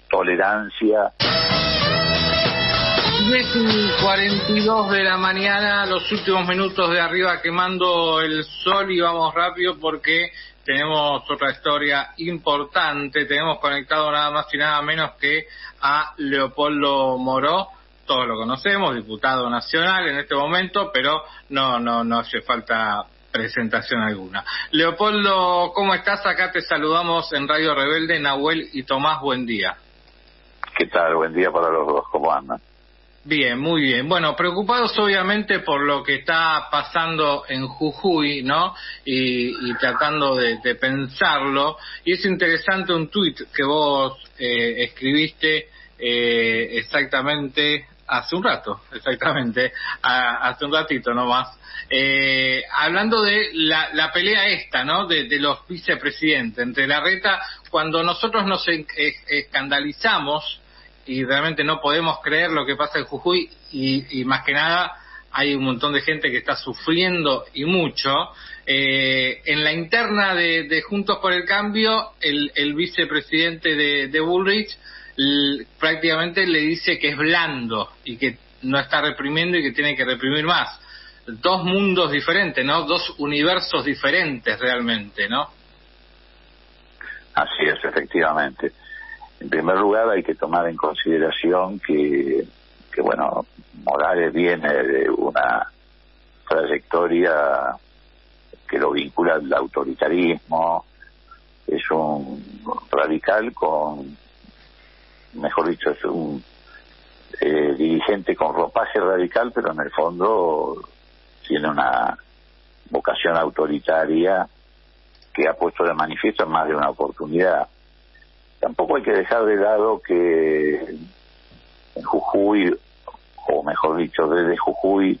tolerancia. 10:42 de la mañana, los últimos minutos de Arriba Quemando el Sol, y vamos rápido porque tenemos otra historia importante. Tenemos conectado nada más y nada menos que a Leopoldo Moró. Todos lo conocemos, diputado nacional en este momento, pero no hace falta presentación alguna. Leopoldo, ¿cómo estás? Acá te saludamos en Radio Rebelde, Nahuel y Tomás, buen día. ¿Qué tal? Buen día para los dos, ¿cómo andan? Bien, muy bien. Bueno, preocupados obviamente por lo que está pasando en Jujuy, ¿no? Y tratando de pensarlo. Y es interesante un tuit que vos escribiste exactamente hace un rato, hace un ratito nomás. Hablando de la pelea esta, ¿no? De los vicepresidentes entre Larreta, cuando nosotros nos escandalizamos y realmente no podemos creer lo que pasa en Jujuy, y más que nada hay un montón de gente que está sufriendo y mucho. En la interna de Juntos por el Cambio, el vicepresidente de Bullrich prácticamente le dice que es blando y que no está reprimiendo y que tiene que reprimir más. Dos mundos diferentes, ¿no? Dos universos diferentes realmente, ¿no? Así es, efectivamente. En primer lugar, hay que tomar en consideración que bueno, Morales viene de una trayectoria que lo vincula al autoritarismo. Es un radical mejor dicho, es un dirigente con ropaje radical, pero en el fondo tiene una vocación autoritaria que ha puesto de manifiesto en más de una oportunidad. Tampoco hay que dejar de lado que en Jujuy, o mejor dicho, desde Jujuy,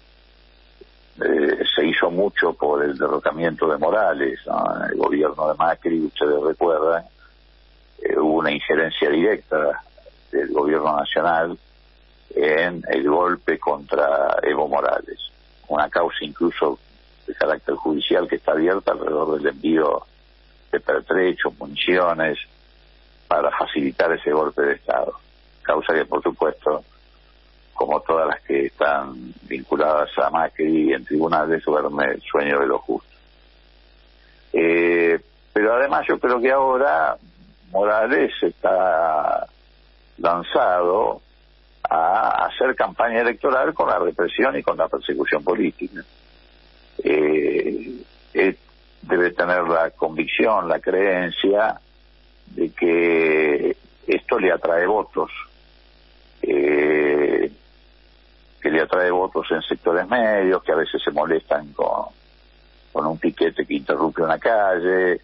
se hizo mucho por el derrocamiento de Morales, ¿no? En el gobierno de Macri, ustedes recuerdan, hubo una injerencia directa del gobierno nacional en el golpe contra Evo Morales. Una causa incluso de carácter judicial que está abierta alrededor del envío de pertrechos, municiones, para facilitar ese golpe de Estado. Causa que, por supuesto, como todas las que están vinculadas a Macri en tribunales, duerme el sueño de los justos. Pero además yo creo que ahora Morales está lanzado a hacer campaña electoral con la represión y con la persecución política. Él debe tener la convicción, la creencia de que esto le atrae votos, que le atrae votos en sectores medios, que a veces se molestan con un piquete que interrumpe una calle,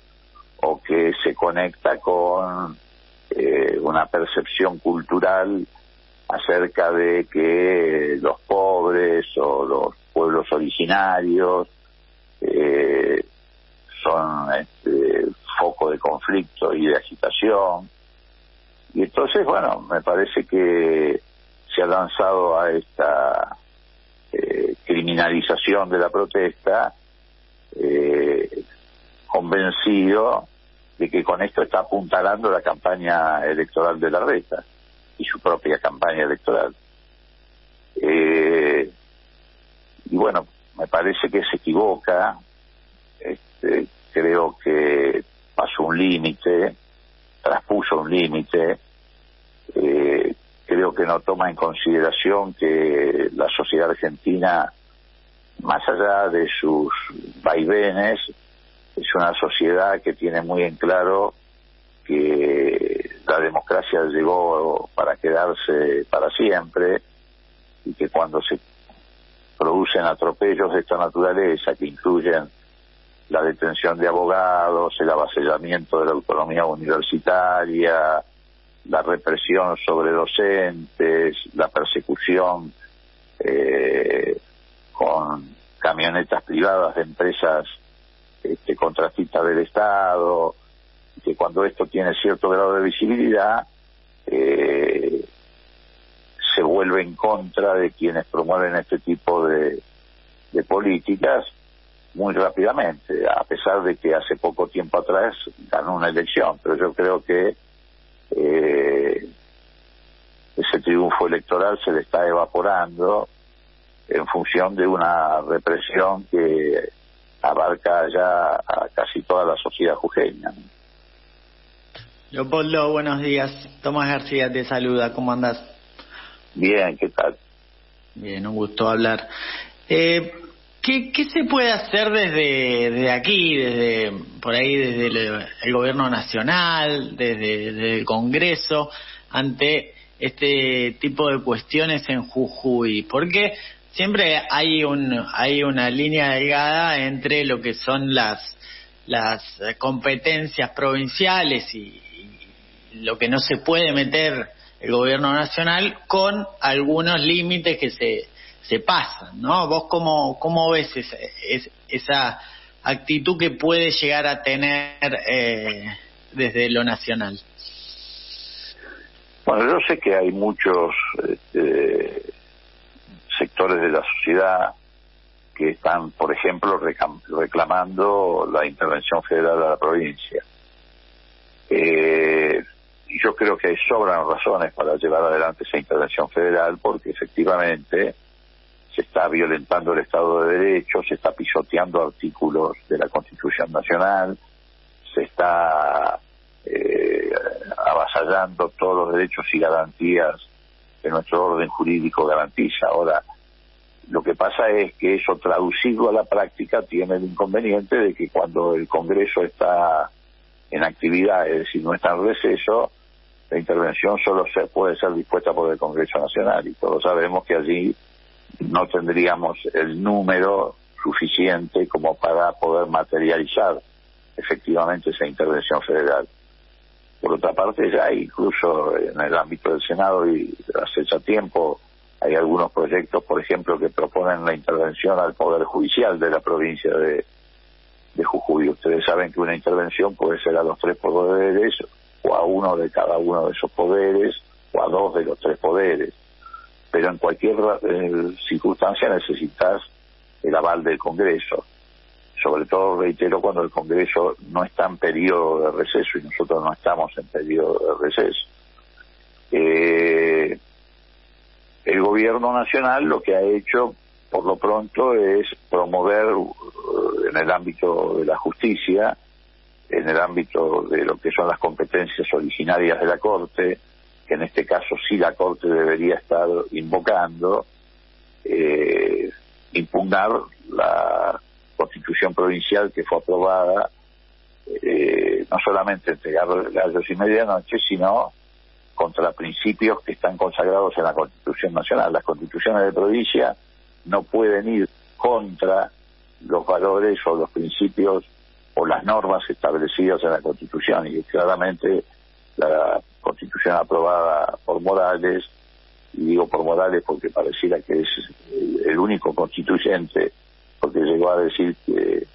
o que se conecta con una percepción cultural acerca de que los pobres o los pueblos originarios son foco de conflicto y de agitación. Y entonces, bueno, me parece que se ha lanzado a esta criminalización de la protesta, convencido de que con esto está apuntalando la campaña electoral de Larreta y su propia campaña electoral. Y bueno, me parece que se equivoca. Creo que pasó un límite, traspuso un límite. Creo que no toma en consideración que la sociedad argentina, más allá de sus vaivenes, es una sociedad que tiene muy en claro que la democracia llegó para quedarse para siempre, y que cuando se producen atropellos de esta naturaleza, que incluyen la detención de abogados, el avasallamiento de la autonomía universitaria, la represión sobre docentes, la persecución con camionetas privadas de empresas contratistas del Estado, que cuando esto tiene cierto grado de visibilidad, se vuelve en contra de quienes promueven este tipo de políticas muy rápidamente, a pesar de que hace poco tiempo atrás ganó una elección. Pero yo creo que ese triunfo electoral se le está evaporando en función de una represión que abarca ya a casi toda la sociedad jujeña. Leopoldo, buenos días. Tomás García te saluda. ¿Cómo andás? Bien, ¿qué tal? Bien, un gusto hablar. ¿Qué se puede hacer desde aquí, desde el gobierno nacional, desde el Congreso, ante este tipo de cuestiones en Jujuy? Porque siempre hay una línea delgada entre lo que son las competencias provinciales y lo que no se puede meter el gobierno nacional, con algunos límites que se pasan, ¿no? ¿Vos cómo ves esa actitud que puede llegar a tener desde lo nacional? Bueno, yo sé que hay muchos sectores de la sociedad que están, por ejemplo, reclamando la intervención federal a la provincia. Y yo creo que sobran razones para llevar adelante esa intervención federal, porque efectivamente se está violentando el Estado de Derecho, se está pisoteando artículos de la Constitución Nacional, se está avasallando todos los derechos y garantías que nuestro orden jurídico garantiza. Ahora, lo que pasa es que eso, traducido a la práctica, tiene el inconveniente de que cuando el Congreso está en actividad, es decir, no está en receso, la intervención solo puede ser dispuesta por el Congreso Nacional, y todos sabemos que allí no tendríamos el número suficiente como para poder materializar efectivamente esa intervención federal. Por otra parte, ya incluso en el ámbito del Senado, y hace ya tiempo, hay algunos proyectos, por ejemplo, que proponen la intervención al Poder Judicial de la provincia de Jujuy. Ustedes saben que una intervención puede ser a los 3 poderes, o a uno de cada uno de esos poderes, o a 2 de los 3 poderes. Pero en cualquier circunstancia necesitas el aval del Congreso. Sobre todo, reitero, cuando el Congreso no está en periodo de receso, y nosotros no estamos en periodo de receso. El gobierno nacional lo que ha hecho, por lo pronto, es promover en el ámbito de la justicia, en el ámbito de lo que son las competencias originarias de la Corte, que en este caso sí la Corte debería estar invocando, impugnar la Constitución provincial que fue aprobada, no solamente entre gallos y medianoche, sino contra principios que están consagrados en la Constitución Nacional. Las constituciones de provincia no pueden ir contra los valores o los principios o las normas establecidas en la Constitución, y claramente la Constitución aprobada por Morales, y digo por Morales porque pareciera que es el único constituyente, porque llegó a decir que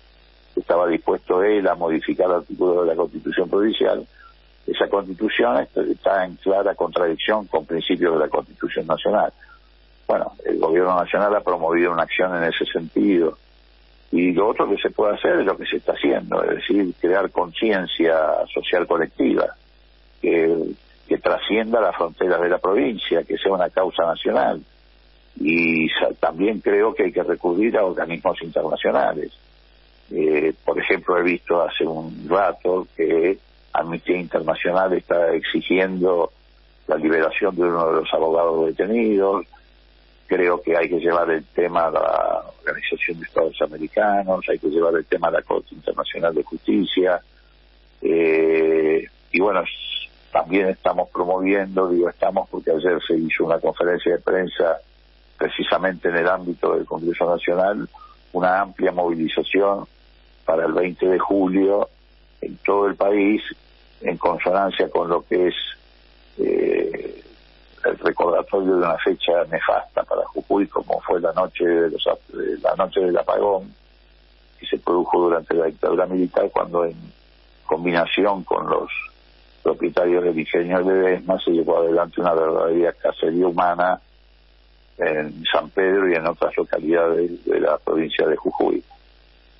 estaba dispuesto él a modificar artículos de la Constitución provincial. Esa Constitución está en clara contradicción con principios de la Constitución Nacional. Bueno, el Gobierno Nacional ha promovido una acción en ese sentido, y lo otro que se puede hacer es lo que se está haciendo, es decir, crear conciencia social colectiva que trascienda las fronteras de la provincia, que sea una causa nacional. Y también creo que hay que recurrir a organismos internacionales. Por ejemplo, he visto hace un rato que Amnistía Internacional está exigiendo la liberación de uno de los abogados detenidos. Creo que hay que llevar el tema a la Organización de Estados Americanos, hay que llevar el tema a la Corte Internacional de Justicia. Y bueno, también estamos promoviendo, digo estamos porque ayer se hizo una conferencia de prensa precisamente en el ámbito del Congreso Nacional, una amplia movilización para el 20 de julio en todo el país, en consonancia con lo que es el recordatorio de una fecha nefasta para Jujuy, como fue la noche del apagón, que se produjo durante la dictadura militar, cuando en combinación con los propietarios del ingenio de Ledesma se llevó adelante una verdadera cacería humana en San Pedro y en otras localidades de la provincia de Jujuy.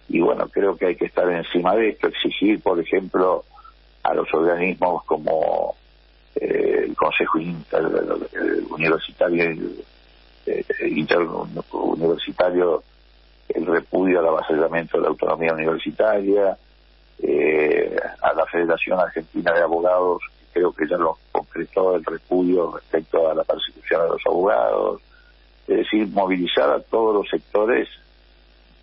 Y bueno, creo que hay que estar encima de esto, exigir, por ejemplo, a los organismos como el Consejo Universitario interuniversitario, el repudio al avasallamiento de la autonomía universitaria, a la Federación Argentina de Abogados, creo que ya lo concretó, el repudio respecto a la persecución de los abogados, es decir, movilizar a todos los sectores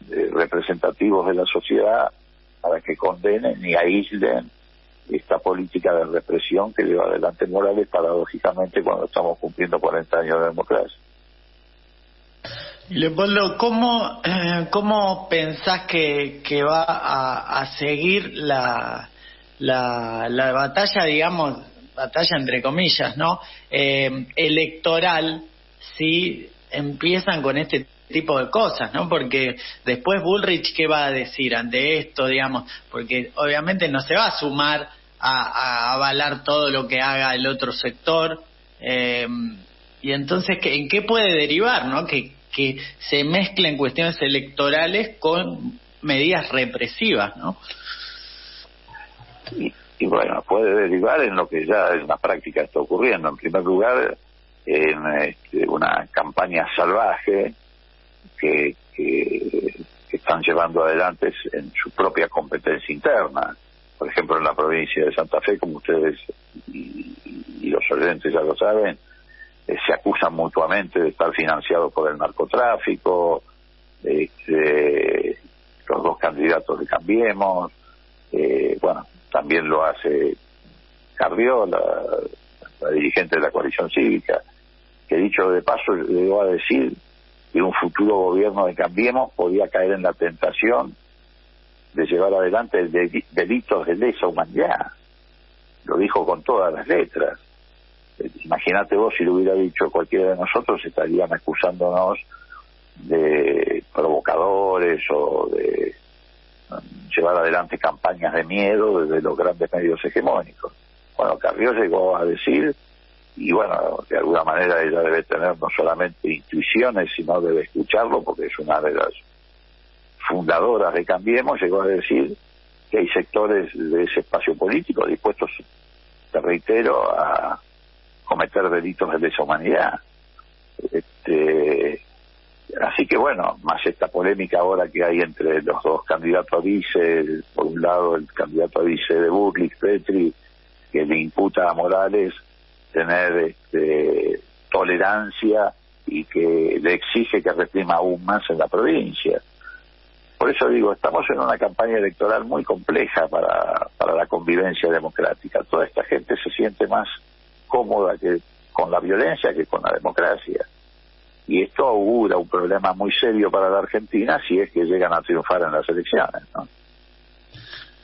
representativos de la sociedad para que condenen y aíslen esta política de represión que lleva adelante Morales, paradójicamente, cuando estamos cumpliendo 40 años de democracia. Y Leopoldo, ¿cómo pensás que va a seguir la batalla, digamos, batalla entre comillas, ¿no? Electoral, si empiezan con este tipo de cosas, ¿no? Porque después Bullrich, ¿qué va a decir ante esto, digamos? Porque obviamente no se va a sumar a avalar todo lo que haga el otro sector, y entonces, ¿en qué puede derivar, no? Que se mezclen cuestiones electorales con medidas represivas, ¿no? Y bueno, puede derivar en lo que ya en la práctica está ocurriendo. En primer lugar, en una campaña salvaje que están llevando adelante en su propia competencia interna. Por ejemplo, en la provincia de Santa Fe, como ustedes y los oyentes ya lo saben, se acusan mutuamente de estar financiados por el narcotráfico, los dos candidatos de Cambiemos, bueno, también lo hace Carrió, la dirigente de la coalición cívica, que dicho de paso llegó a decir que un futuro gobierno de Cambiemos podía caer en la tentación de llevar adelante delitos de lesa humanidad. Lo dijo con todas las letras. Imagínate vos, si lo hubiera dicho cualquiera de nosotros, estarían acusándonos de provocadores o de llevar adelante campañas de miedo desde los grandes medios hegemónicos. Bueno, Carrió llegó a decir, y bueno, de alguna manera ella debe tener no solamente intuiciones, sino debe escucharlo, porque es una de las fundadoras de Cambiemos, llegó a decir que hay sectores de ese espacio político dispuestos, te reitero, a cometer delitos de lesa humanidad. Así que bueno, más esta polémica ahora que hay entre los dos candidatos a vice, por un lado el candidato a vice de Bullrich, Petri, que le imputa a Morales tener tolerancia y que le exige que reprima aún más en la provincia. Por eso digo, estamos en una campaña electoral muy compleja para la convivencia democrática. Toda esta gente se siente más cómoda que con la violencia que con la democracia. Y esto augura un problema muy serio para la Argentina si es que llegan a triunfar en las elecciones, ¿no?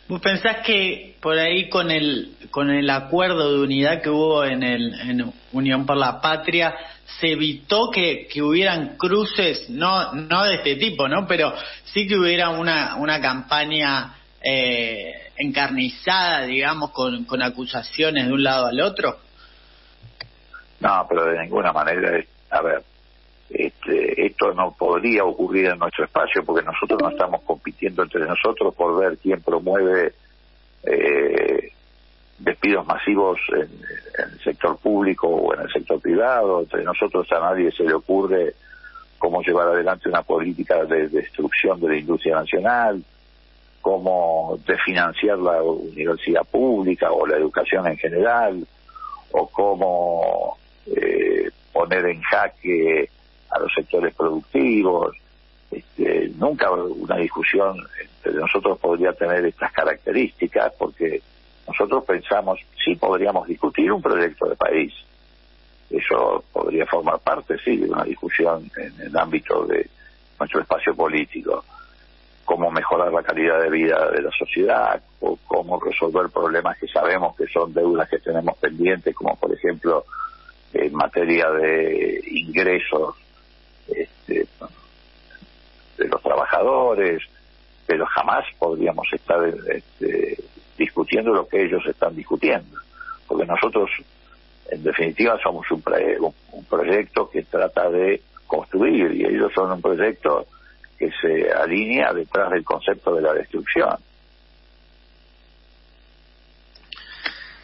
¿Vos pensás que por ahí con el acuerdo de unidad que hubo en Unión por la Patria se evitó que hubieran cruces, no de este tipo, ¿no? Pero sí que hubiera una campaña encarnizada, digamos, con acusaciones de un lado al otro? No, pero de ninguna manera. A ver, esto no podría ocurrir en nuestro espacio, porque nosotros no estamos compitiendo entre nosotros por ver quién promueve despidos masivos en el sector público o en el sector privado. Entre nosotros a nadie se le ocurre cómo llevar adelante una política de destrucción de la industria nacional, cómo desfinanciar la universidad pública o la educación en general, o cómo poner en jaque a los sectores productivos. Nunca una discusión entre nosotros podría tener estas características, porque nosotros pensamos, sí podríamos discutir un proyecto de país, eso podría formar parte, sí, de una discusión en el ámbito de nuestro espacio político, cómo mejorar la calidad de vida de la sociedad, o cómo resolver problemas que sabemos que son deudas que tenemos pendientes, como por ejemplo en materia de ingresos de los trabajadores, pero jamás podríamos estar discutiendo lo que ellos están discutiendo, porque nosotros en definitiva somos un proyecto que trata de construir, y ellos son un proyecto que se alinea detrás del concepto de la destrucción.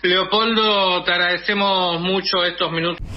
Leopoldo, te agradecemos mucho estos minutos.